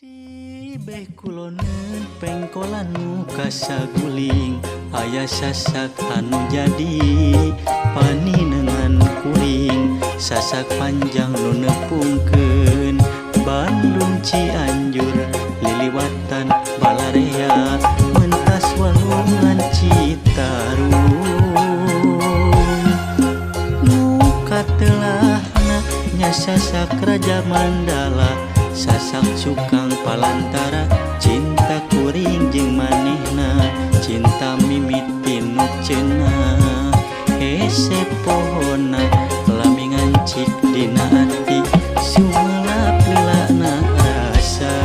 Tibeh kuloneun pengkolan muka saguling aya sasak anu jadi paninengan kuring sasak panjang nu nepungkeun Bandung Cianjur liliwatan Balarea mentas walungan Citarum muka telahna nya sasak Raja Mandala sasak cukang palantara cinta kuring jeung manehna cinta mimiti nu cenah hese pohonna lamingan cik dina ati sumelap lilana rasa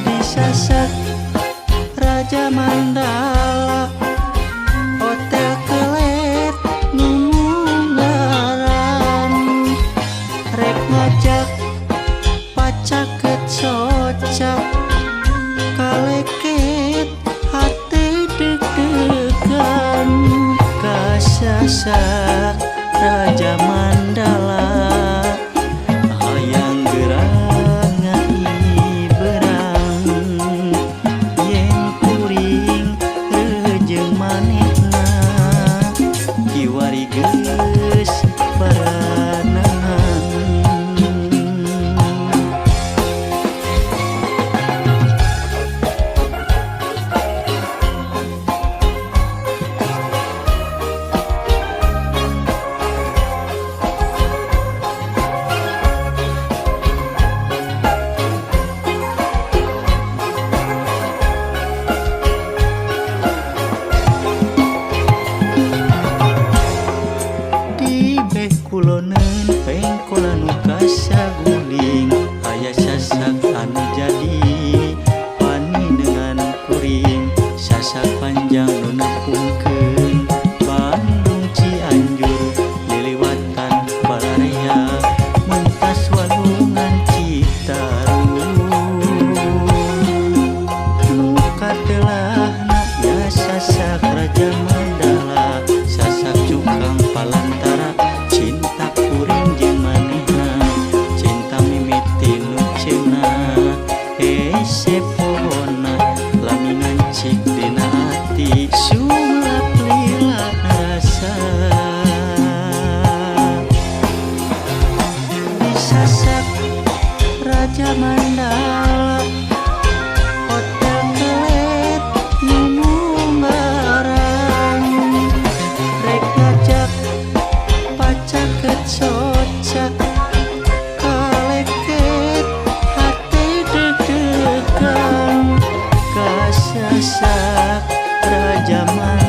disasak Raja Mandala hotel kelet ngajak pacaket socak kaleket hati deg-degan kasasak Raja Mandala hayang gerang ngai berang yen kuring reujeng manehna kiwari geus baranangan. Kuloneun pengkolan muka saguling aya sasak anu jadi paninengan kuring sasak panjang nu nepungkeun Bandung Cianjur liliwatan Balarea mentas walungan Citarum muka telahna nya sasak Raja Mandala sasak cukang palantara cinta kuring jeung manehna cinta mimiti nu cenah hese pohonna lamingan cik dina ati sumelap lilana rasa disasak Raja Mandala hotel kelet numunggaran rek ngajak pacaket socak kaleket hati deg-degan kasasak Raja Mandala